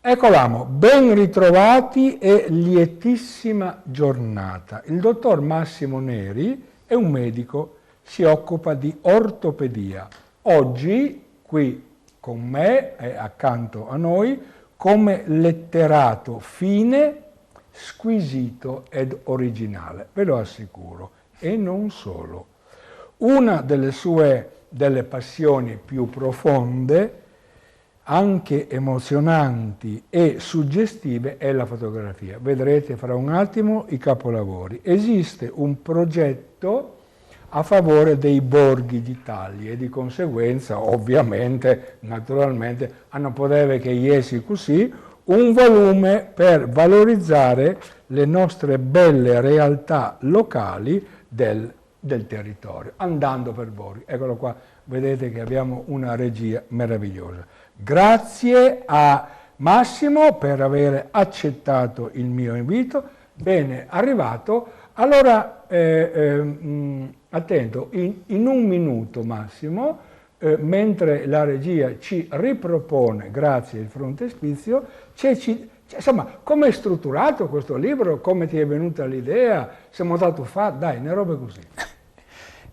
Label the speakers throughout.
Speaker 1: Eccola, ben ritrovati e lietissima giornata. Il dottor Massimo Neri è un medico, si occupa di ortopedia. Oggi qui con me e accanto a noi come letterato fine, squisito ed originale, ve lo assicuro, e non solo. Una delle passioni più profonde, anche emozionanti e suggestive, è la fotografia. Vedrete fra un attimo i capolavori. Esiste un progetto a favore dei borghi d'Italia e di conseguenza, ovviamente, naturalmente, non poteva che essere così, un volume per valorizzare le nostre belle realtà locali del territorio, andando per borghi. Eccolo qua, vedete che abbiamo una regia meravigliosa. Grazie a Massimo per aver accettato il mio invito. Bene, arrivato. Allora, attento, in un minuto Massimo, mentre la regia ci ripropone, grazie al frontespizio, insomma, come è strutturato questo libro, come ti è venuta l'idea, siamo dato dai, ne robe così.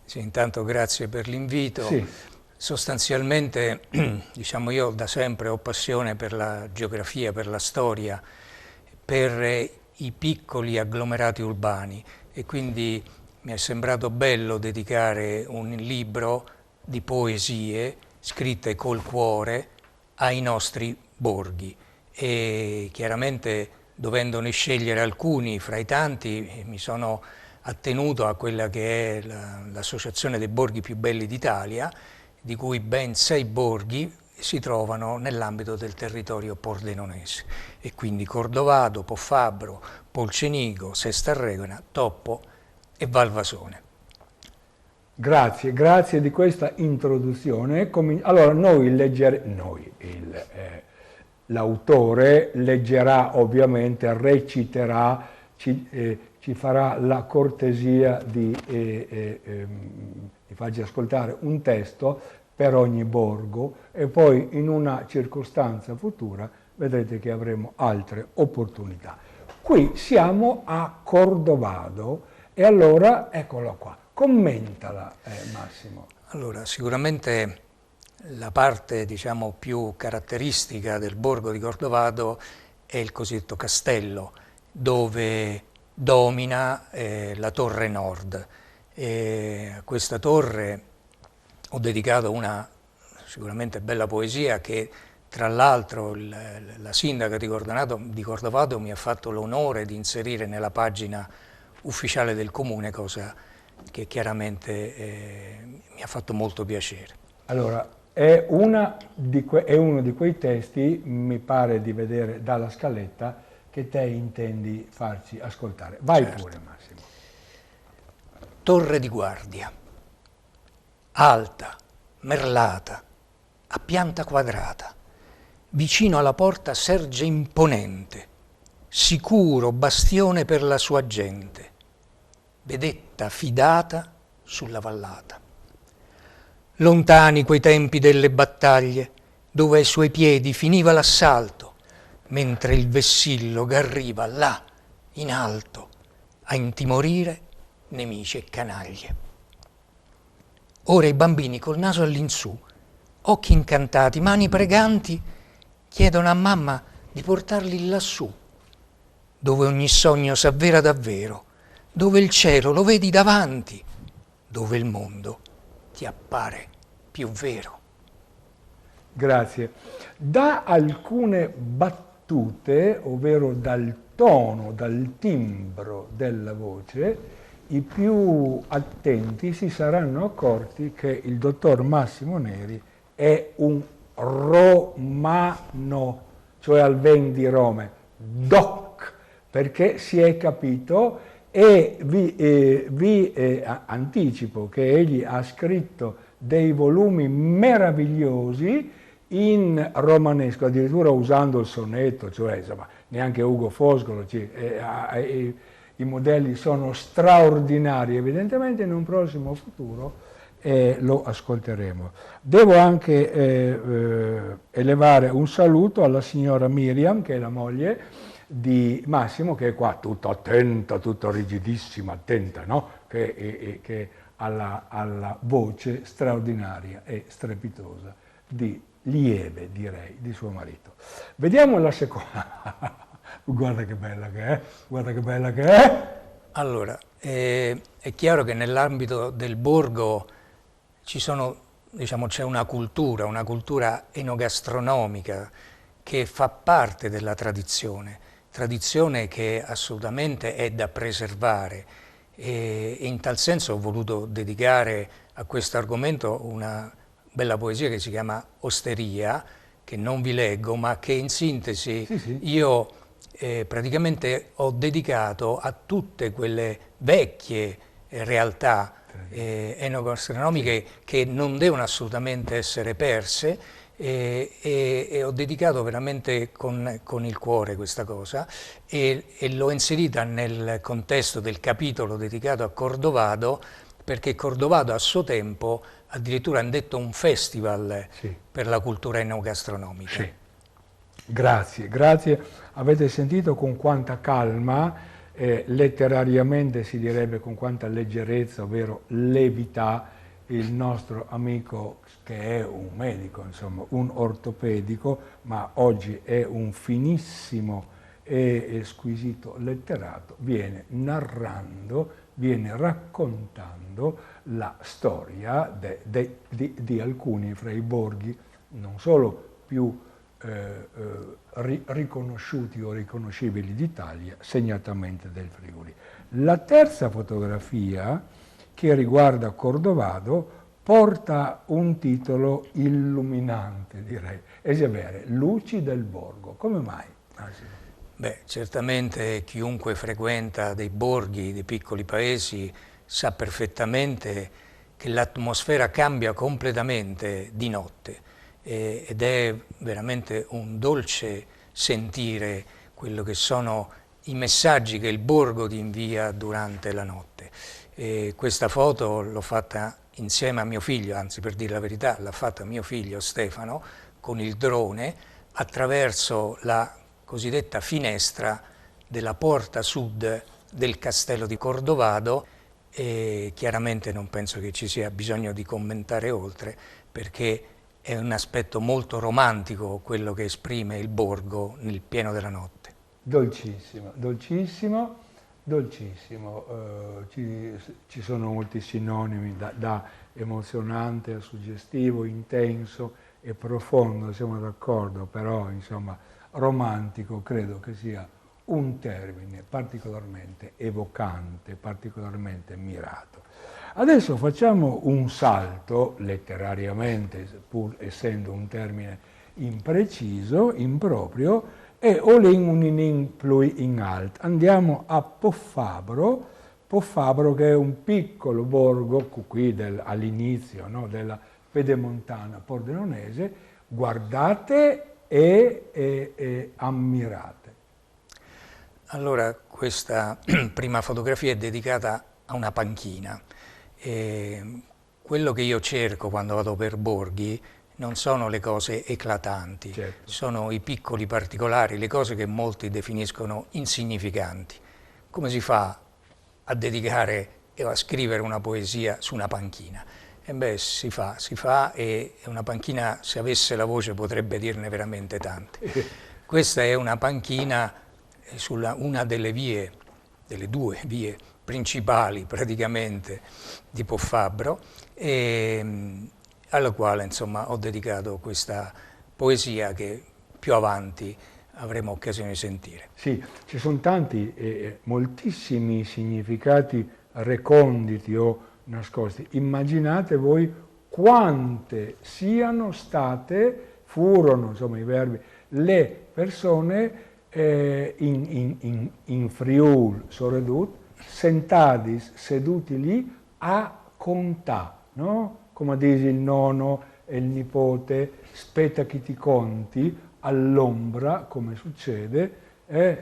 Speaker 2: Sì, intanto grazie per l'invito.
Speaker 1: Sì.
Speaker 2: Sostanzialmente, diciamo, io da sempre ho passione per la geografia, per la storia, per i piccoli agglomerati urbani e quindi mi è sembrato bello dedicare un libro di poesie scritte col cuore ai nostri borghi e chiaramente dovendone scegliere alcuni fra i tanti mi sono attenuto a quella che è l'Associazione dei Borghi Più Belli d'Italia, di cui ben 6 borghi si trovano nell'ambito del territorio pordenonese, e quindi Cordovado, Poffabro, Polcenico, Sestarregona, Toppo e Valvasone.
Speaker 1: Grazie di questa introduzione. Allora l'autore leggerà, ovviamente, reciterà, ci farà la cortesia di farci ascoltare un testo per ogni borgo e poi in una circostanza futura vedrete che avremo altre opportunità. Qui siamo a Cordovado e allora eccola qua, commentala Massimo.
Speaker 2: Allora, sicuramente la parte, diciamo, più caratteristica del borgo di Cordovado è il cosiddetto castello, dove domina la Torre Nord. A questa torre ho dedicato una sicuramente bella poesia che tra l'altro la sindaca di Cordovado mi ha fatto l'onore di inserire nella pagina ufficiale del comune, cosa che chiaramente mi ha fatto molto piacere.
Speaker 1: Allora, è uno di quei testi, mi pare di vedere dalla scaletta, che te intendi farci ascoltare. Vai. Certo. Pure Massimo.
Speaker 2: Torre di guardia, alta, merlata, a pianta quadrata, vicino alla porta serge imponente, sicuro bastione per la sua gente, vedetta fidata sulla vallata. Lontani quei tempi delle battaglie, dove ai suoi piedi finiva l'assalto, mentre il vessillo garriva là, in alto, a intimorire nemici e canaglie. Ora i bambini col naso all'insù, occhi incantati, mani preganti, chiedono a mamma di portarli lassù, dove ogni sogno s'avvera davvero, dove il cielo lo vedi davanti, dove il mondo ti appare più vero.
Speaker 1: Grazie. Da alcune battute, ovvero dal tono, dal timbro della voce, i più attenti si saranno accorti che il dottor Massimo Neri è un romano, cioè al ven di Rome, doc, perché si è capito, e vi anticipo che egli ha scritto dei volumi meravigliosi in romanesco, addirittura usando il sonetto, cioè insomma neanche Ugo Foscolo, i modelli sono straordinari. Evidentemente in un prossimo futuro e lo ascolteremo. Devo anche elevare un saluto alla signora Miriam, che è la moglie di Massimo, che è qua tutta attenta, tutta rigidissima, attenta, no? Che alla voce straordinaria e strepitosa, lieve direi, di suo marito. Vediamo la seconda. Guarda che bella che è, guarda che bella che è.
Speaker 2: Allora, è chiaro che nell'ambito del borgo c'è una cultura enogastronomica che fa parte della tradizione che assolutamente è da preservare, e in tal senso ho voluto dedicare a questo argomento una bella poesia che si chiama Osteria, che non vi leggo, ma che in sintesi
Speaker 1: Sì.
Speaker 2: io praticamente ho dedicato a tutte quelle vecchie realtà enogastronomiche che non devono assolutamente essere perse, e ho dedicato veramente con il cuore questa cosa, e l'ho inserita nel contesto del capitolo dedicato a Cordovado, perché Cordovado a suo tempo addirittura ha detto un festival per la cultura enogastronomica.
Speaker 1: Sì. Grazie. Avete sentito con quanta calma, letterariamente si direbbe con quanta leggerezza, ovvero levità, il nostro amico, che è un medico, insomma, un ortopedico, ma oggi è un finissimo e squisito letterato, viene narrando, viene raccontando la storia di alcuni fra i borghi, non solo più riconosciuti o riconoscibili d'Italia, segnatamente del Friuli. La terza fotografia, che riguarda Cordovado, porta un titolo illuminante, direi, e cioè Luci del Borgo. Come mai?
Speaker 2: Beh, certamente chiunque frequenta dei borghi, dei piccoli paesi, sa perfettamente che l'atmosfera cambia completamente di notte, ed è veramente un dolce sentire quello che sono i messaggi che il borgo ti invia durante la notte. Questa foto l'ho fatta insieme a mio figlio, anzi, per dire la verità, l'ha fatta mio figlio Stefano con il drone attraverso la cosiddetta finestra della porta sud del castello di Cordovado, e chiaramente non penso che ci sia bisogno di commentare oltre, perché è un aspetto molto romantico quello che esprime il borgo nel pieno della notte.
Speaker 1: Dolcissimo, dolcissimo, dolcissimo. Ci sono molti sinonimi, da emozionante a suggestivo, intenso e profondo, siamo d'accordo, però insomma romantico credo che sia un termine particolarmente evocante, particolarmente mirato. Adesso facciamo un salto, letterariamente, pur essendo un termine impreciso, improprio, e olin uninin plui in alt. Andiamo a Poffabro, che è un piccolo borgo qui all'inizio, no, della pedemontana pordenonese. Guardate e ammirate.
Speaker 2: Allora, questa prima fotografia è dedicata a una panchina. Quello che io cerco quando vado per borghi non sono le cose eclatanti,
Speaker 1: Certo.
Speaker 2: Sono i piccoli particolari, le cose che molti definiscono insignificanti. Come si fa a dedicare e a scrivere una poesia su una panchina? E beh, si fa, e una panchina, se avesse la voce, potrebbe dirne veramente tante. Questa è una panchina sulla una delle due vie principali praticamente di Poffabro, alla quale insomma ho dedicato questa poesia che più avanti avremo occasione di sentire.
Speaker 1: Sì, ci sono tanti, moltissimi significati reconditi o nascosti. Immaginate voi quante furono, insomma, i verbi, le persone in Friul Soredut, seduti lì a contà, no? Come dice il nonno e il nipote, spetta chi ti conti, all'ombra, come succede,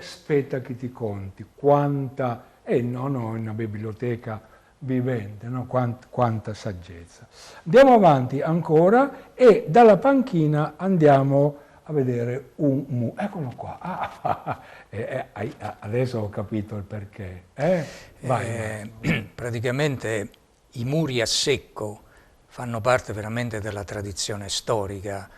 Speaker 1: spetta chi ti conti. Quanta, il nonno in una biblioteca vivente, no? Quanta saggezza. Andiamo avanti ancora e dalla panchina andiamo a vedere un mu. Eccolo qua. Adesso ho capito il perché. Vai.
Speaker 2: Praticamente i muri a secco fanno parte veramente della tradizione storica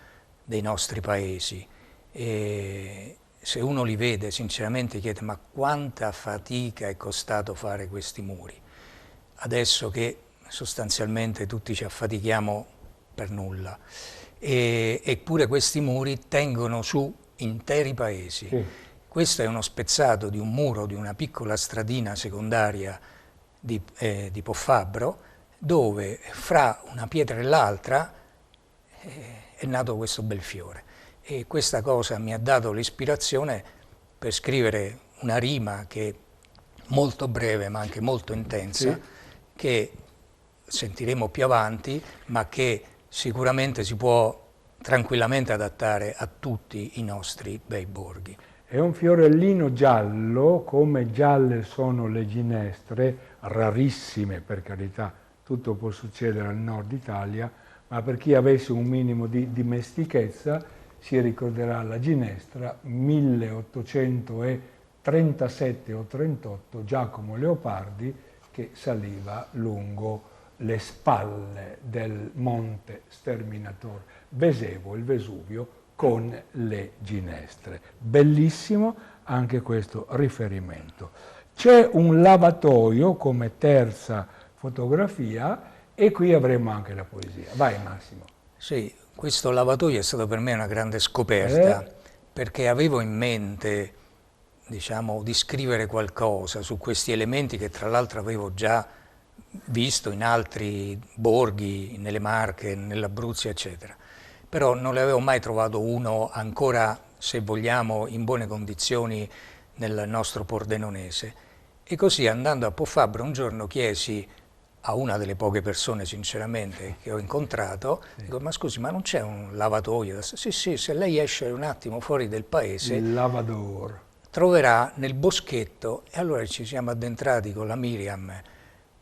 Speaker 2: dei nostri paesi. E se uno li vede, sinceramente chiede: ma quanta fatica è costato fare questi muri? Adesso che sostanzialmente tutti ci affatichiamo per nulla. Eppure questi muri tengono su interi paesi.
Speaker 1: Sì.
Speaker 2: Questo è uno spezzato di un muro di una piccola stradina secondaria di Poffabro, dove fra una pietra e l'altra è nato questo bel fiore. E questa cosa mi ha dato l'ispirazione per scrivere una rima che è molto breve ma anche molto intensa,
Speaker 1: Sì.
Speaker 2: che sentiremo più avanti, ma che sicuramente si può tranquillamente adattare a tutti i nostri bei borghi.
Speaker 1: È un fiorellino giallo, come gialle sono le ginestre, rarissime per carità, tutto può succedere al nord Italia, ma per chi avesse un minimo di dimestichezza si ricorderà la ginestra 1837 o 38, Giacomo Leopardi, che saliva lungo le spalle del monte sterminator Vesevo, il Vesuvio, con le ginestre. Bellissimo anche questo riferimento. C'è un lavatoio come terza fotografia e qui avremo anche la poesia. Vai Massimo.
Speaker 2: Sì, questo lavatoio è stato per me una grande scoperta, perché avevo in mente, diciamo, di scrivere qualcosa su questi elementi che tra l'altro avevo già visto in altri borghi, nelle Marche, nell'Abruzzo, eccetera. Però non ne avevo mai trovato uno ancora, se vogliamo, in buone condizioni nel nostro Pordenonese. E così, andando a Poffabro, un giorno chiesi a una delle poche persone, sinceramente, che ho incontrato, dico: ma scusi, ma non c'è un lavatoio? Sì, sì, se lei esce un attimo fuori del paese,
Speaker 1: il lavador,
Speaker 2: troverà nel boschetto. E allora ci siamo addentrati con la Miriam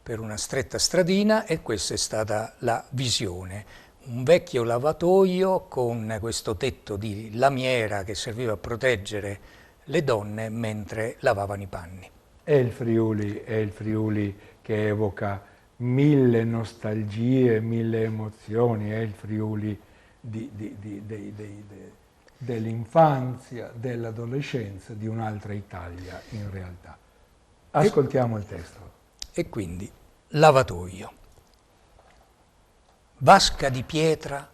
Speaker 2: per una stretta stradina e questa è stata la visione. Un vecchio lavatoio con questo tetto di lamiera che serviva a proteggere le donne mentre lavavano i panni.
Speaker 1: è il Friuli che evoca mille nostalgie, mille emozioni, è il Friuli dell'infanzia, dell'adolescenza, di un'altra Italia in realtà. Ascoltiamo il testo.
Speaker 2: E quindi, lavatoio. Vasca di pietra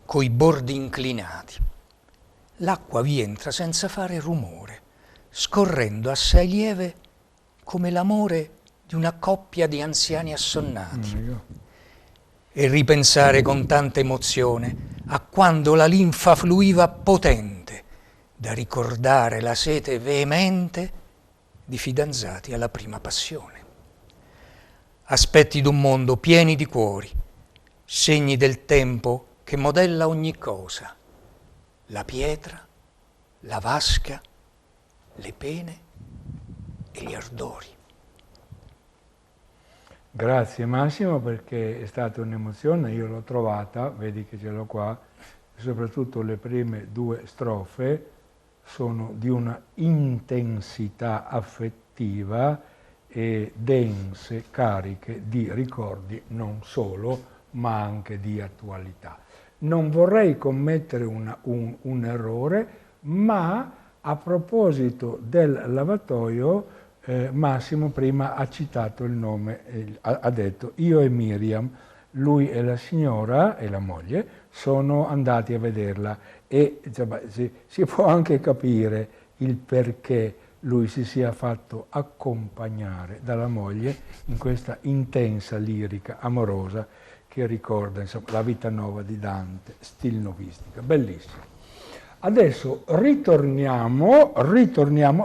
Speaker 2: coi bordi inclinati. L'acqua vi entra senza fare rumore, scorrendo assai lieve come l'amore di una coppia di anziani assonnati. E ripensare con tanta emozione a quando la linfa fluiva potente, da ricordare la sete veemente di fidanzati alla prima passione. Aspetti d'un mondo pieni di cuori, segni del tempo che modella ogni cosa, la pietra, la vasca, le pene e gli ardori.
Speaker 1: Grazie Massimo, perché è stata un'emozione, io l'ho trovata, vedi che ce l'ho qua, soprattutto le prime due strofe sono di una intensità affettiva e dense, cariche di ricordi non solo, ma anche di attualità. Non vorrei commettere un errore, ma a proposito del lavatoio, Massimo prima ha citato il nome, ha detto: io e Miriam, lui e la signora e la moglie, sono andati a vederla e insomma, si può anche capire il perché lui si sia fatto accompagnare dalla moglie in questa intensa lirica amorosa che ricorda insomma, la vita nuova di Dante, stilnovistica, bellissimo. Adesso ritorniamo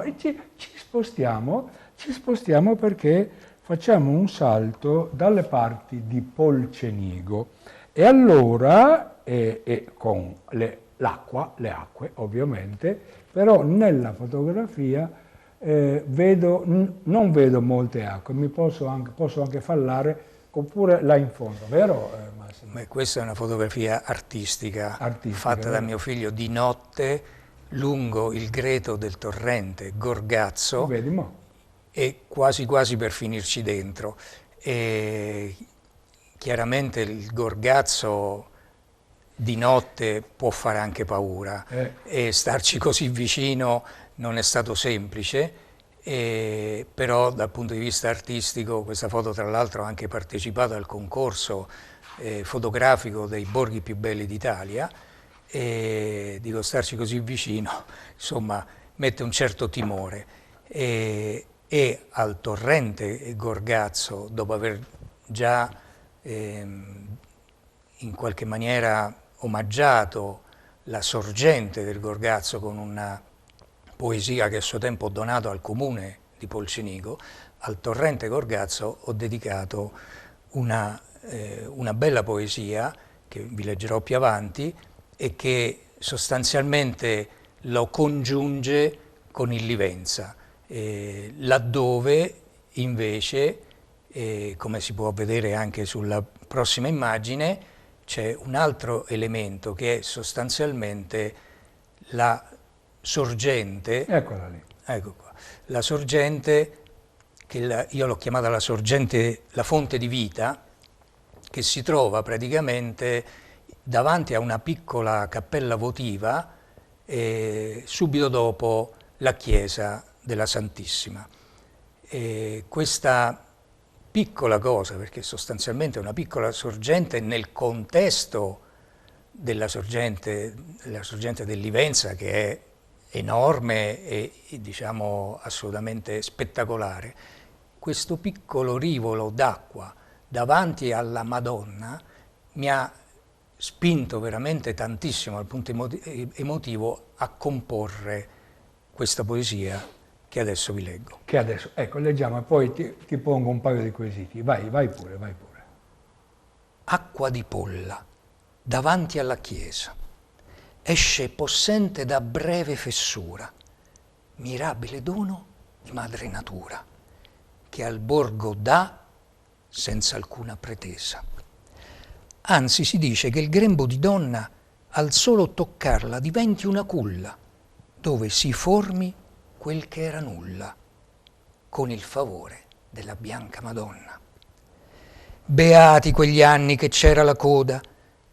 Speaker 1: e ci spostiamo perché facciamo un salto dalle parti di Polcenigo e allora, con le acque ovviamente, però nella fotografia non vedo molte acque, posso anche fallare, oppure là in fondo, vero Massimo?
Speaker 2: Beh, questa è una fotografia artistica fatta da
Speaker 1: vero?
Speaker 2: mio figlio di notte lungo il greto del torrente Gorgazzo
Speaker 1: Vedi, mo?
Speaker 2: e quasi quasi per finirci dentro. E chiaramente il Gorgazzo di notte può fare anche paura e starci così vicino non è stato semplice, però dal punto di vista artistico questa foto tra l'altro ha anche partecipato al concorso fotografico dei borghi più belli d'Italia e dico starci così vicino insomma mette un certo timore e al torrente Gorgazzo dopo aver già in qualche maniera omaggiato la sorgente del Gorgazzo con una poesia che a suo tempo ho donato al comune di Polcenico, al torrente Gorgazzo ho dedicato una bella poesia che vi leggerò più avanti e che sostanzialmente lo congiunge con il Livenza, laddove invece, come si può vedere anche sulla prossima immagine, c'è un altro elemento che è sostanzialmente la sorgente.
Speaker 1: Eccola lì.
Speaker 2: Ecco qua, la sorgente, che io l'ho chiamata la sorgente, la fonte di vita, che si trova praticamente davanti a una piccola cappella votiva subito dopo la chiesa della Santissima. Questa piccola cosa, perché sostanzialmente è una piccola sorgente nel contesto della sorgente del Livenza, che è enorme e diciamo assolutamente spettacolare. Questo piccolo rivolo d'acqua davanti alla Madonna mi ha spinto veramente tantissimo dal punto emotivo a comporre questa poesia che adesso vi leggo.
Speaker 1: Che adesso, ecco, leggiamo e poi ti pongo un paio di quesiti. Vai pure, vai pure.
Speaker 2: Acqua di Polla, davanti alla chiesa, esce possente da breve fessura, mirabile dono di madre natura, che al borgo dà senza alcuna pretesa. Anzi si dice che il grembo di donna al solo toccarla diventi una culla, dove si formi quel che era nulla, con il favore della bianca Madonna. Beati quegli anni che c'era la coda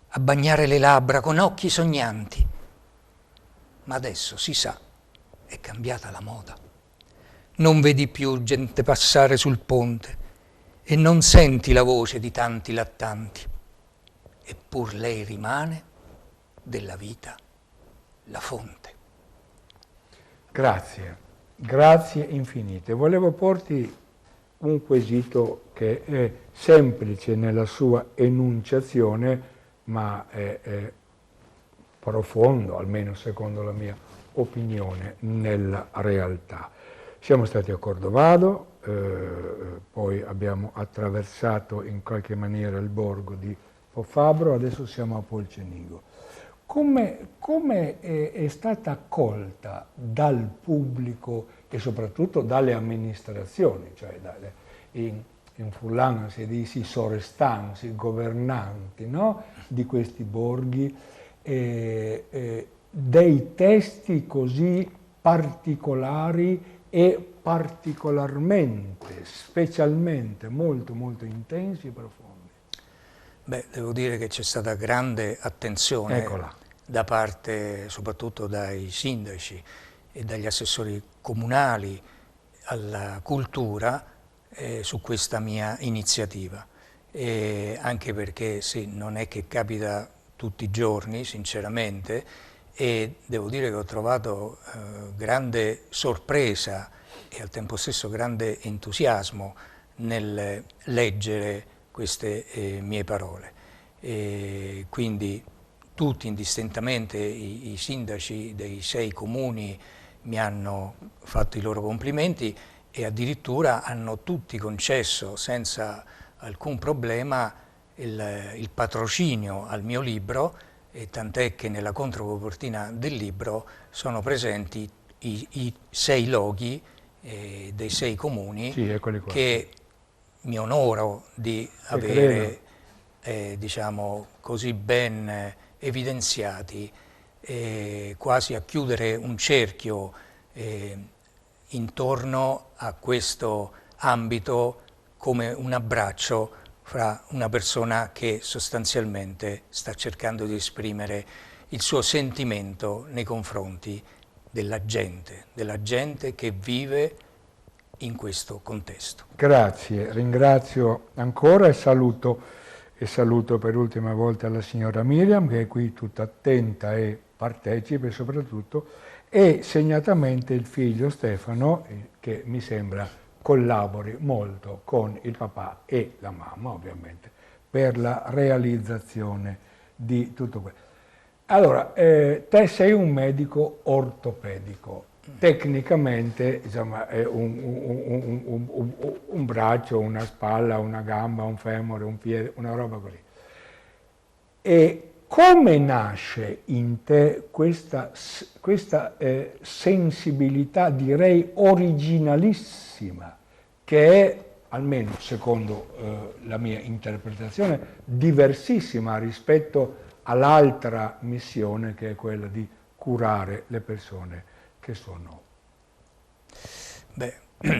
Speaker 2: a bagnare le labbra con occhi sognanti, ma adesso si sa, è cambiata la moda. Non vedi più gente passare sul ponte e non senti la voce di tanti lattanti, eppur lei rimane della vita la fonte.
Speaker 1: Grazie infinite. Volevo porti un quesito che è semplice nella sua enunciazione, ma è profondo, almeno secondo la mia opinione, nella realtà. Siamo stati a Cordovado, poi abbiamo attraversato in qualche maniera il borgo di Fafabro, adesso siamo a Polcenigo. Come è stata accolta dal pubblico e soprattutto dalle amministrazioni, cioè in Furlan si dice i sorestanti, i governanti, no? Di questi borghi, dei testi così particolari e particolarmente, specialmente molto molto intensi e profondi?
Speaker 2: Beh, devo dire che c'è stata grande attenzione da parte, soprattutto dai sindaci e dagli assessori comunali alla cultura su questa mia iniziativa. Anche perché sì, non è che capita tutti i giorni, sinceramente, e devo dire che ho trovato grande sorpresa e al tempo stesso grande entusiasmo nel leggere queste mie parole. Quindi tutti indistintamente i sindaci dei 6 comuni mi hanno fatto i loro complimenti e addirittura hanno tutti concesso senza alcun problema il patrocinio al mio libro, e tant'è che nella controcopertina del libro sono presenti i 6 loghi dei 6 comuni,
Speaker 1: Sì, eccoli qua.
Speaker 2: che mi onoro di avere diciamo così ben evidenziati, quasi a chiudere un cerchio intorno a questo ambito, come un abbraccio fra una persona che sostanzialmente sta cercando di esprimere il suo sentimento nei confronti della gente che vive in questo contesto.
Speaker 1: Grazie, ringrazio ancora e saluto per l'ultima volta la signora Miriam, che è qui tutta attenta e partecipe soprattutto, e segnatamente il figlio Stefano, che mi sembra collabori molto con il papà e la mamma, ovviamente, per la realizzazione di tutto questo. Allora, te sei un medico ortopedico. Tecnicamente, insomma, è un braccio, una spalla, una gamba, un femore, un piede, una roba così. E come nasce in te questa sensibilità, direi originalissima, che è, almeno secondo la mia interpretazione, diversissima rispetto all'altra missione, che è quella di curare le persone che sono?
Speaker 2: Beh,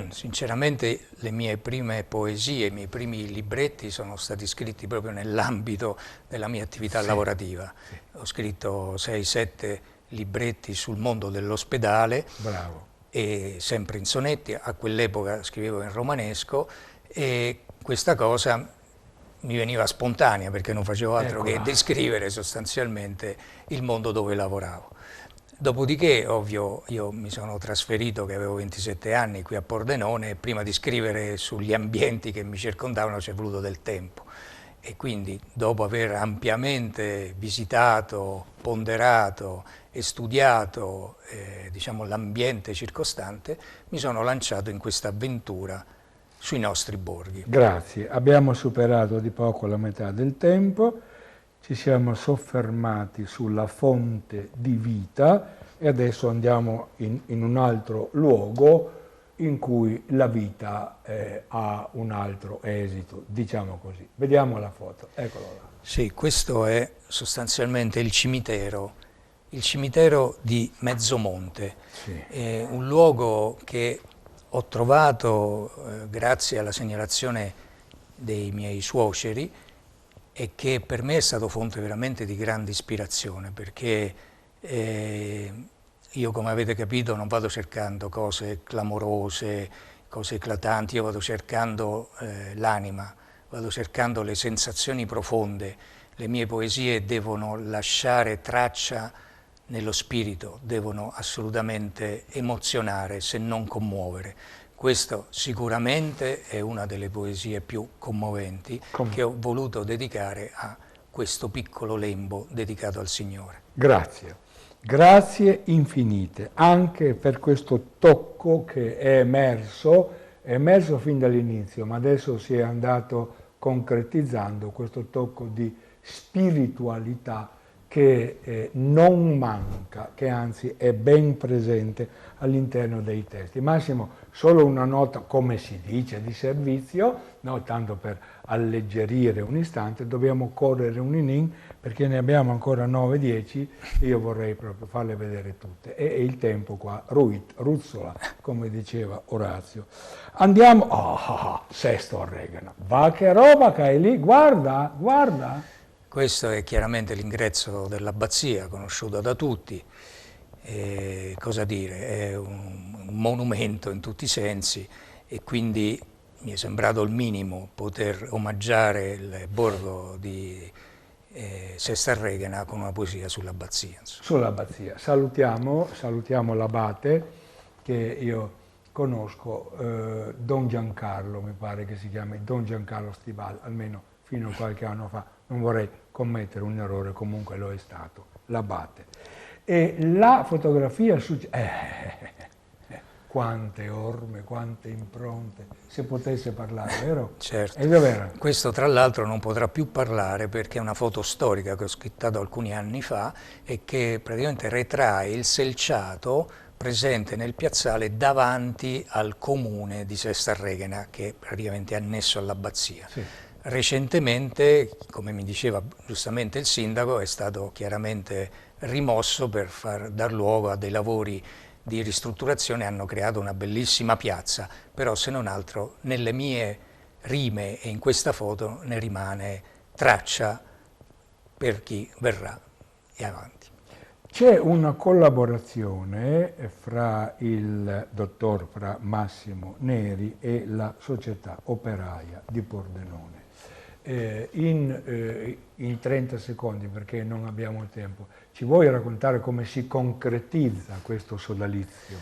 Speaker 2: sinceramente le mie prime poesie, i miei primi libretti sono stati scritti proprio nell'ambito della mia attività lavorativa. Sì. Ho scritto 6-7 libretti sul mondo dell'ospedale.
Speaker 1: Bravo.
Speaker 2: E sempre in sonetti, a quell'epoca scrivevo in romanesco, e questa cosa mi veniva spontanea perché non facevo altro che descrivere sostanzialmente il mondo dove lavoravo. Dopodiché, ovvio, io mi sono trasferito, che avevo 27 anni, qui a Pordenone, e prima di scrivere sugli ambienti che mi circondavano ci è voluto del tempo. E quindi, dopo aver ampiamente visitato, ponderato e studiato diciamo, l'ambiente circostante, mi sono lanciato in questa avventura sui nostri borghi.
Speaker 1: Grazie, abbiamo superato di poco la metà del tempo. Ci siamo soffermati sulla fonte di vita e adesso andiamo in un altro luogo in cui la vita ha un altro esito, diciamo così. Vediamo la foto, eccolo là.
Speaker 2: Sì, questo è sostanzialmente il cimitero di Mezzomonte. Sì. È un luogo che ho trovato grazie alla segnalazione dei miei suoceri, e che per me è stato fonte veramente di grande ispirazione, perché io, come avete capito, non vado cercando cose clamorose, cose eclatanti, io vado cercando l'anima, vado cercando le sensazioni profonde. Le mie poesie devono lasciare traccia nello spirito, devono assolutamente emozionare, se non commuovere. Questo sicuramente è una delle poesie più commoventi che ho voluto dedicare a questo piccolo lembo dedicato al Signore.
Speaker 1: Grazie, grazie infinite, anche per questo tocco che è emerso fin dall'inizio, ma adesso si è andato concretizzando, questo tocco di spiritualità che non manca, che anzi è ben presente all'interno dei testi. Massimo, solo una nota, come si dice, di servizio, no? Tanto per alleggerire un istante, dobbiamo correre un inin perché ne abbiamo ancora 9-10, io vorrei proprio farle vedere tutte. E il tempo qua ruzzola, come diceva Orazio. Andiamo, Sesto Orregano, va che roba che hai lì, guarda, guarda.
Speaker 2: Questo è chiaramente l'ingresso dell'abbazia, conosciuto da tutti. Cosa dire, è un monumento in tutti i sensi, e quindi mi è sembrato il minimo poter omaggiare il borgo di Sest'Arregana con una poesia sull'abbazia.
Speaker 1: Sull'abbazia. Salutiamo l'abate, che io conosco, Don Giancarlo, mi pare che si chiami Don Giancarlo Stival, almeno fino a qualche anno fa. Non vorrei commettere un errore, comunque lo è stato, l'abate. E la fotografia quante orme, quante impronte, se potesse parlare, vero?
Speaker 2: Certo.
Speaker 1: È vero.
Speaker 2: Questo tra l'altro non potrà più parlare perché è una foto storica che ho scattato alcuni anni fa e che praticamente ritrae il selciato presente nel piazzale davanti al comune di Sesta Reghena, che è praticamente annesso all'abbazia.
Speaker 1: Sì.
Speaker 2: Recentemente, come mi diceva giustamente il sindaco, è stato chiaramente rimosso per dar luogo a dei lavori di ristrutturazione, hanno creato una bellissima piazza, però se non altro nelle mie rime e in questa foto ne rimane traccia per chi verrà e avanti.
Speaker 1: C'è una collaborazione fra fra Massimo Neri e la società operaia di Pordenone. In 30 secondi, perché non abbiamo tempo, ci vuoi raccontare come si concretizza questo sodalizio?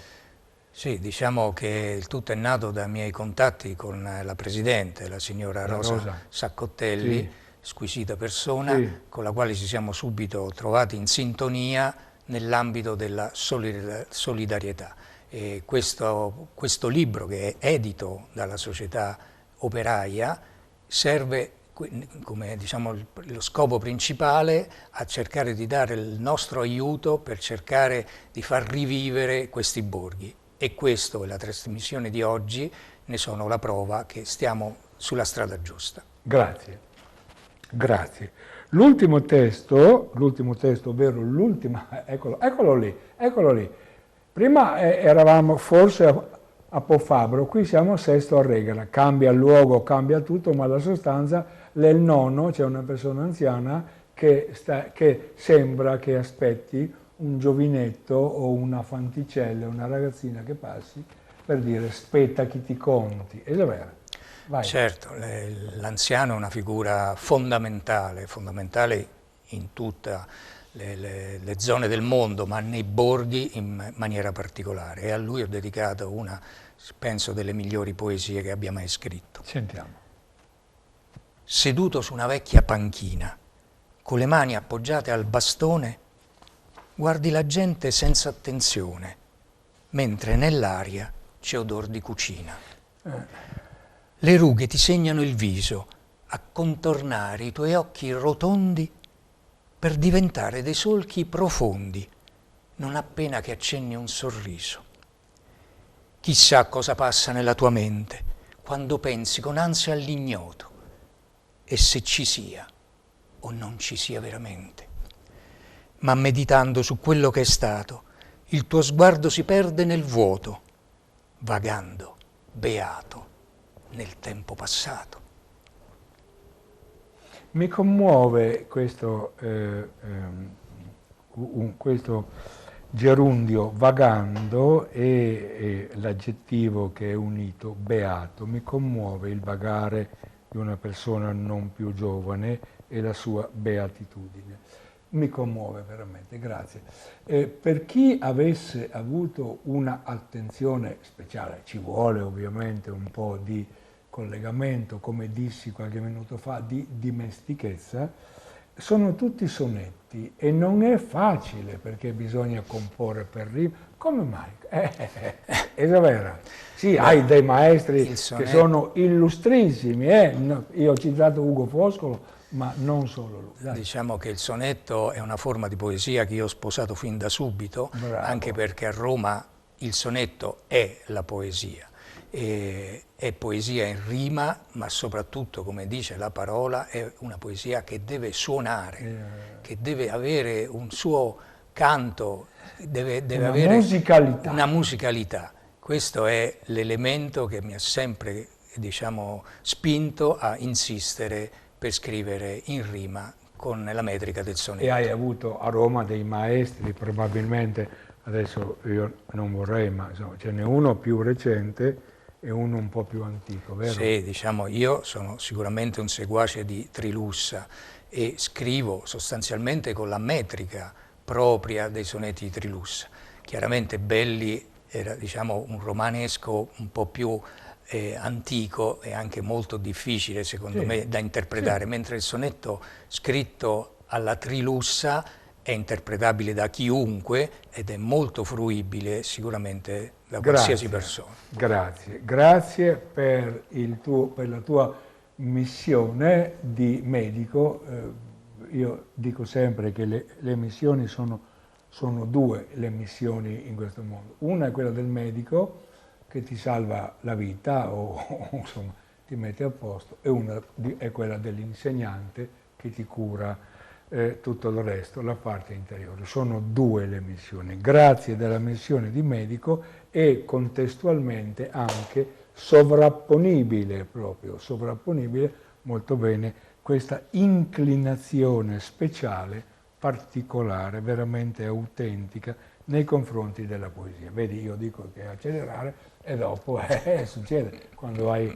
Speaker 2: Sì, diciamo che il tutto è nato dai miei contatti con la Presidente, la signora Rosa Saccottelli,
Speaker 1: sì,
Speaker 2: squisita persona,
Speaker 1: sì,
Speaker 2: con la quale ci siamo subito trovati in sintonia nell'ambito della solidarietà. E questo libro, che è edito dalla società operaia, serve come diciamo lo scopo principale a cercare di dare il nostro aiuto per cercare di far rivivere questi borghi. E questo e la trasmissione di oggi ne sono la prova che stiamo sulla strada giusta.
Speaker 1: grazie, grazie. L'ultimo testo, ovvero l'ultima, eccolo lì. Prima eravamo forse a Po Fabbro, qui siamo a Sesto Reghena, cambia il luogo, cambia tutto, ma la sostanza, nel nono c'è una persona anziana che sembra che aspetti un giovinetto o una fanticella, una ragazzina che passi per dire aspetta chi ti conti, è vero. Vai.
Speaker 2: Certo, l'anziano è una figura fondamentale in tutte le zone del mondo, ma nei borghi in maniera particolare. E a lui ho dedicato una, penso, delle migliori poesie che abbia mai scritto.
Speaker 1: Sentiamo.
Speaker 2: Seduto su una vecchia panchina, con le mani appoggiate al bastone, guardi la gente senza attenzione, mentre nell'aria c'è odor di cucina. Le rughe ti segnano il viso, a contornare i tuoi occhi rotondi per diventare dei solchi profondi, non appena che accenni un sorriso. Chissà cosa passa nella tua mente quando pensi con ansia all'ignoto e se ci sia o non ci sia veramente. Ma meditando su quello che è stato, il tuo sguardo si perde nel vuoto, vagando, beato, nel tempo passato.
Speaker 1: Mi commuove questo gerundio vagando e l'aggettivo che è unito, beato. Mi commuove il vagare di una persona non più giovane e la sua beatitudine. Mi commuove veramente, grazie. Per chi avesse avuto una attenzione speciale, ci vuole ovviamente un po' di collegamento, come dissi qualche minuto fa, di dimestichezza, sono tutti sonetti e non è facile perché bisogna comporre per rima. Come mai? È vero. Sì, hai dei maestri che sono illustrissimi. No, io ho citato Ugo Foscolo, ma non solo lui. Dai.
Speaker 2: Diciamo che il sonetto è una forma di poesia che io ho sposato fin da subito,
Speaker 1: bravo,
Speaker 2: anche perché a Roma il sonetto è la poesia. È poesia in rima, ma soprattutto, come dice la parola, è una poesia che deve suonare, che deve avere un suo canto, deve avere una musicalità. Questo è l'elemento che mi ha sempre, diciamo, spinto a insistere per scrivere in rima con la metrica del sonetto.
Speaker 1: E hai avuto a Roma dei maestri, probabilmente, adesso io non vorrei, ma insomma, ce n'è uno più recente e uno un po' più antico, vero?
Speaker 2: Sì, diciamo, io sono sicuramente un seguace di Trilussa e scrivo sostanzialmente con la metrica propria dei sonetti di Trilussa. Chiaramente Belli era, diciamo, un romanesco un po' più antico e anche molto difficile, secondo me, da interpretare, mentre il sonetto scritto alla Trilussa è interpretabile da chiunque ed è molto fruibile sicuramente da qualsiasi persona.
Speaker 1: Grazie per la tua missione di medico. Io dico sempre che le missioni sono sono due le missioni in questo mondo. Una è quella del medico che ti salva la vita o insomma ti mette a posto, e una è quella dell'insegnante che ti cura tutto il resto, la parte interiore. Sono due le missioni. Grazie della missione di medico e contestualmente anche sovrapponibile molto bene questa inclinazione speciale, particolare, veramente autentica nei confronti della poesia. Vedi, io dico che è accelerare e dopo succede quando hai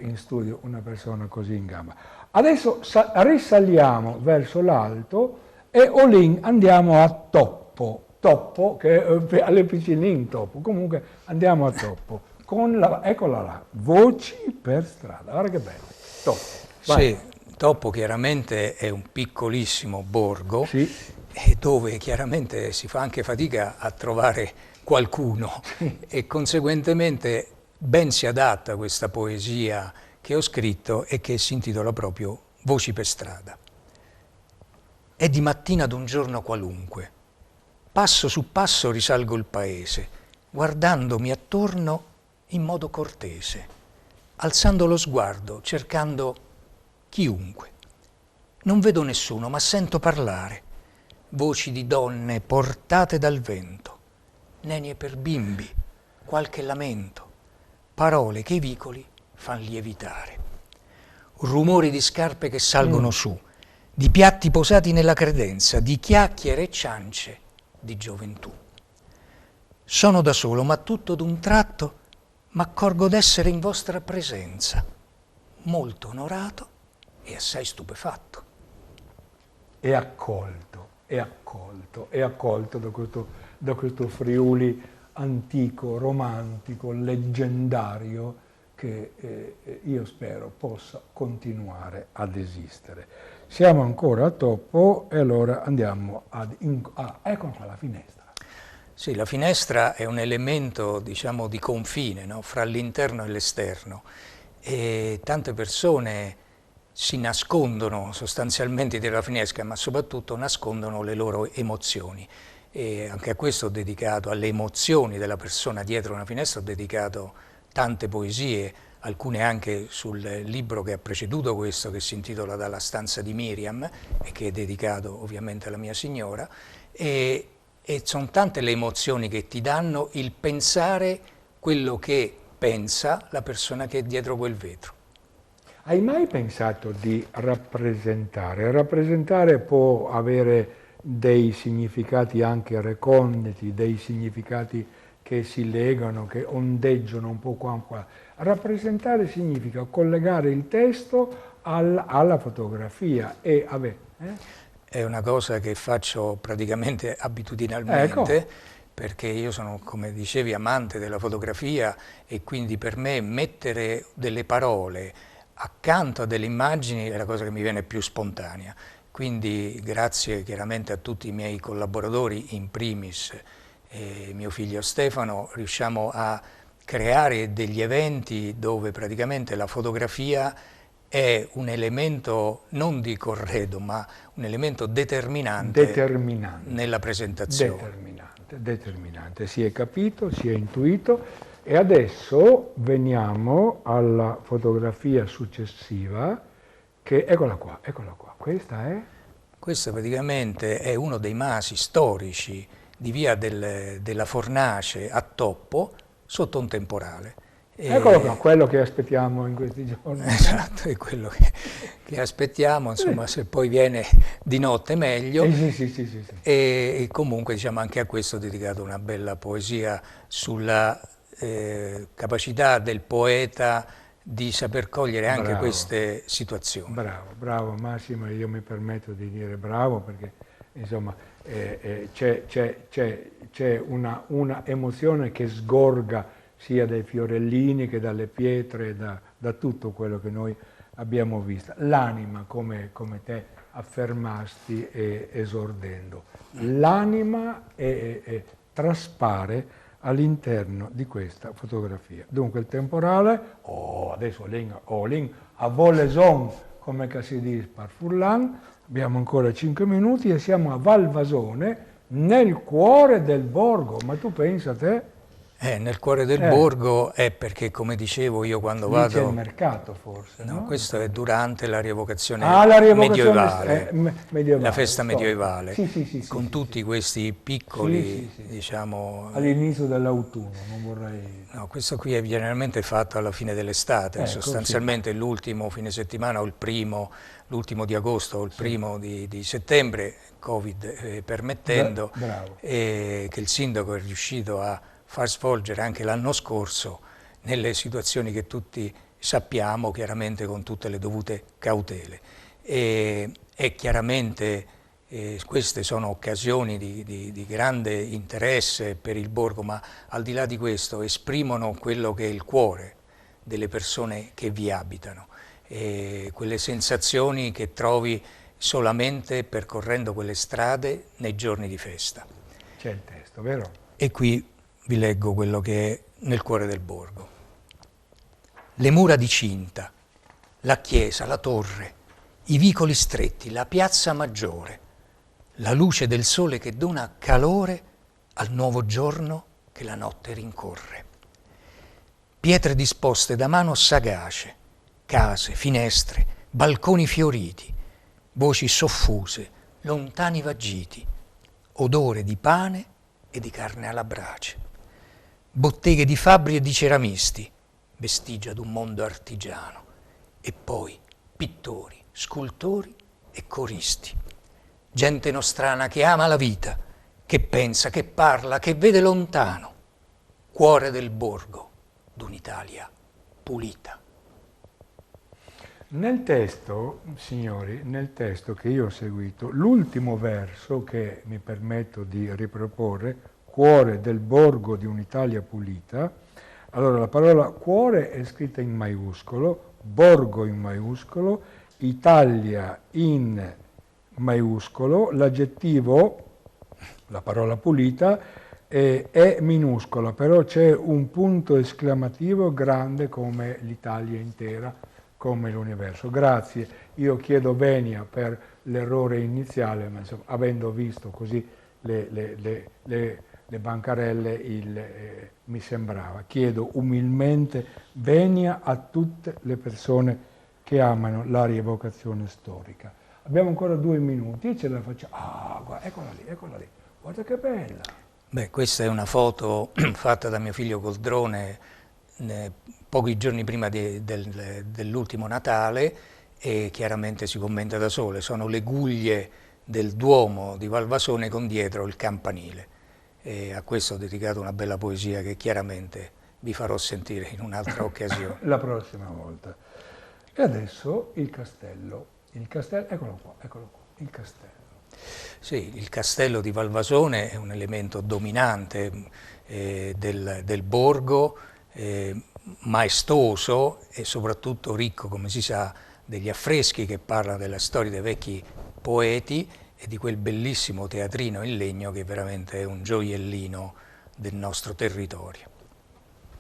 Speaker 1: in studio una persona così in gamba. Adesso risaliamo verso l'alto e olin andiamo a Toppo, che è alle piccinin Toppo, comunque andiamo a Toppo, con eccola là, Voci per strada, guarda che bello, Toppo. Vai.
Speaker 2: Sì, Toppo chiaramente è un piccolissimo borgo,
Speaker 1: Sì.
Speaker 2: dove chiaramente si fa anche fatica a trovare qualcuno e conseguentemente ben si adatta questa poesia che ho scritto e che si intitola proprio Voci per strada. È di mattina d'un giorno qualunque. Passo su passo risalgo il paese, guardandomi attorno in modo cortese, alzando lo sguardo, cercando chiunque. Non vedo nessuno, ma sento parlare. Voci di donne portate dal vento, nenie per bimbi, qualche lamento, parole che i vicoli fan lievitare. Rumori di scarpe che salgono su, di piatti posati nella credenza, di chiacchiere e ciance di gioventù. Sono da solo, ma tutto d'un tratto m'accorgo d'essere in vostra presenza, molto onorato e assai stupefatto.
Speaker 1: È accolto da questo Friuli antico, romantico, leggendario, che io spero possa continuare ad esistere. Siamo ancora a Toppo e allora andiamo ecco qua la finestra.
Speaker 2: Sì, la finestra è un elemento, diciamo, di confine, no? Fra l'interno e l'esterno, e tante persone si nascondono sostanzialmente dietro la finestra, ma soprattutto nascondono le loro emozioni. E anche a questo ho dedicato, alle emozioni della persona dietro una finestra, ho dedicato tante poesie, alcune anche sul libro che ha preceduto questo, che si intitola Dalla stanza di Miriam, e che è dedicato ovviamente alla mia signora, e sono tante le emozioni che ti danno il pensare quello che pensa la persona che è dietro quel vetro.
Speaker 1: Hai mai pensato di rappresentare? Rappresentare può avere dei significati anche reconditi, dei significati che si legano, che ondeggiano un po' qua e qua. Rappresentare significa collegare il testo alla fotografia e
Speaker 2: È una cosa che faccio praticamente abitudinalmente,
Speaker 1: ecco.
Speaker 2: Perché io sono, come dicevi, amante della fotografia, e quindi per me mettere delle parole accanto a delle immagini è la cosa che mi viene più spontanea. Quindi grazie chiaramente a tutti i miei collaboratori, in primis mio figlio Stefano, riusciamo a creare degli eventi dove praticamente la fotografia è un elemento non di corredo, ma un elemento determinante nella presentazione.
Speaker 1: Determinante, si è capito, si è intuito. E adesso veniamo alla fotografia successiva, che eccola qua, questa è?
Speaker 2: Questo praticamente è uno dei masi storici di via della Fornace a Toppo, sotto un temporale.
Speaker 1: Eccolo qua, quello che aspettiamo in questi giorni.
Speaker 2: Esatto, è quello che aspettiamo, insomma, se poi viene di notte meglio.
Speaker 1: Sì.
Speaker 2: E comunque, diciamo, anche a questo ho dedicato una bella poesia sulla capacità del poeta di saper cogliere anche queste situazioni.
Speaker 1: Bravo Massimo, io mi permetto di dire bravo perché insomma c'è una emozione che sgorga sia dai fiorellini che dalle pietre, da tutto quello che noi abbiamo visto. L'anima, come te affermasti esordendo, l'anima traspare all'interno di questa fotografia. Dunque il temporale, adesso a volaison, come si dice per Furlan, abbiamo ancora 5 minuti e siamo a Valvasone, Nel cuore del borgo, ma tu pensa a te?
Speaker 2: Nel cuore del borgo è perché, come dicevo, io quando
Speaker 1: Lì
Speaker 2: vado...
Speaker 1: c'è il mercato forse,
Speaker 2: No,
Speaker 1: no?
Speaker 2: questo è durante la rievocazione
Speaker 1: La rievocazione
Speaker 2: medievale,
Speaker 1: medievale,
Speaker 2: la festa
Speaker 1: storica.
Speaker 2: medievale,
Speaker 1: Sì, sì, sì, sì,
Speaker 2: con
Speaker 1: sì, sì.
Speaker 2: tutti questi
Speaker 1: Sì,
Speaker 2: piccoli,
Speaker 1: sì, sì.
Speaker 2: diciamo...
Speaker 1: All'inizio dell'autunno, non vorrei...
Speaker 2: No, questo qui è generalmente fatto alla fine dell'estate,
Speaker 1: Ecco, sì.
Speaker 2: sostanzialmente l'ultimo fine settimana o il primo, l'ultimo di agosto o il primo di settembre, Covid permettendo,
Speaker 1: Bravo.
Speaker 2: e che il sindaco è riuscito a far svolgere anche l'anno scorso nelle situazioni che tutti sappiamo, chiaramente con tutte le dovute cautele. E chiaramente queste sono occasioni di grande interesse per il borgo, ma al di là di questo esprimono quello che è il cuore delle persone che vi abitano, quelle sensazioni che trovi solamente percorrendo quelle strade nei giorni di festa.
Speaker 1: C'è il testo, vero?
Speaker 2: E qui vi leggo quello che è nel cuore del borgo. Le mura di cinta, la chiesa, la torre, i vicoli stretti, la piazza maggiore, la luce del sole che dona calore al nuovo giorno che la notte rincorre. Pietre disposte da mano sagace, case, finestre, balconi fioriti, voci soffuse, lontani vagiti, odore di pane e di carne alla brace. Botteghe di fabbri e di ceramisti, vestigia d'un mondo artigiano, e poi pittori, scultori e coristi. Gente nostrana che ama la vita, che pensa, che parla, che vede lontano. Cuore del borgo d'un'Italia pulita.
Speaker 1: Nel testo, signori, nel testo che io ho seguito, l'ultimo verso che mi permetto di riproporre, cuore del borgo di un'Italia pulita, allora la parola cuore è scritta in maiuscolo, borgo in maiuscolo, Italia in maiuscolo, l'aggettivo, la parola pulita, è minuscola, però c'è un punto esclamativo grande come l'Italia intera, come l'universo. Grazie, io chiedo venia per l'errore iniziale, ma insomma, avendo visto così le bancarelle, mi sembrava. Chiedo umilmente venia a tutte le persone che amano la rievocazione storica. Abbiamo ancora 2 minuti e ce la facciamo. Guarda, eccola lì, guarda che bella.
Speaker 2: Beh, questa è una foto fatta da mio figlio col drone pochi giorni prima dell'ultimo Natale, e chiaramente si commenta da sole. Sono le guglie del Duomo di Valvasone con dietro il campanile. E a questo ho dedicato una bella poesia che chiaramente vi farò sentire in un'altra occasione.
Speaker 1: La prossima volta. E adesso il castello. Il castello, eccolo qua, il castello.
Speaker 2: Sì, il castello di Valvasone è un elemento dominante del borgo, maestoso e soprattutto ricco, come si sa, degli affreschi che parlano della storia dei vecchi poeti e di quel bellissimo teatrino in legno che veramente è un gioiellino del nostro territorio.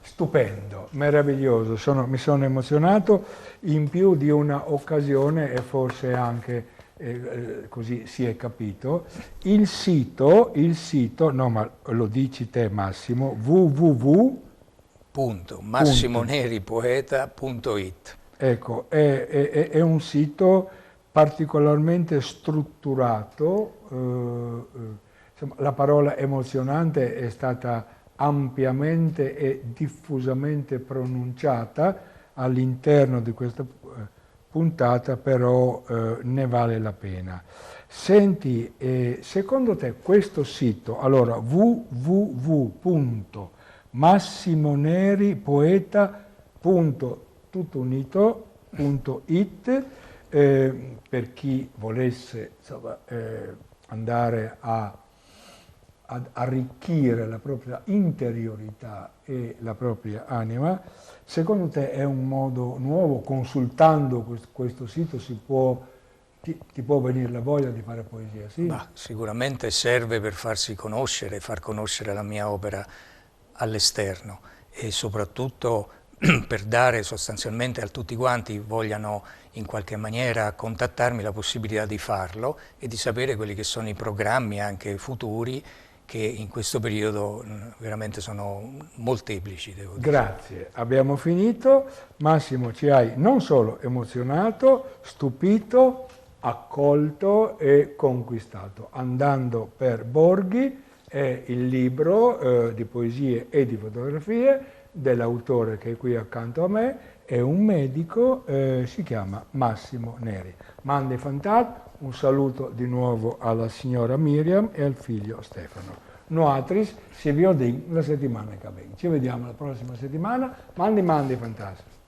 Speaker 1: Stupendo, meraviglioso, mi sono emozionato in più di una occasione e forse anche così si è capito. Il sito, no ma lo dici te Massimo,
Speaker 2: www.massimoneripoeta.it.
Speaker 1: Ecco, è un sito particolarmente strutturato, insomma, la parola emozionante è stata ampiamente e diffusamente pronunciata all'interno di questa puntata, però ne vale la pena. Senti, secondo te questo sito, allora www.massimonieripoeta.it, per chi volesse insomma, andare a arricchire la propria interiorità e la propria anima. Secondo te è un modo nuovo? Consultando questo sito ti può venire la voglia di fare poesia? Sì?
Speaker 2: Ma sicuramente serve per farsi conoscere, far conoscere la mia opera all'esterno, e soprattutto per dare sostanzialmente a tutti quanti vogliano in qualche maniera contattarmi la possibilità di farlo e di sapere quelli che sono i programmi anche futuri che in questo periodo veramente sono molteplici, devo dire.
Speaker 1: Grazie, abbiamo finito. Massimo, ci hai non solo emozionato, stupito, accolto e conquistato. Andando per Borghi è il libro di poesie e di fotografie dell'autore che è qui accanto a me, è un medico, si chiama Massimo Neri. Mandi Fantat, un saluto di nuovo alla signora Miriam e al figlio Stefano. Noatris, se vi ho detto la settimana che viene. Ci vediamo la prossima settimana. Mandi Fantasma.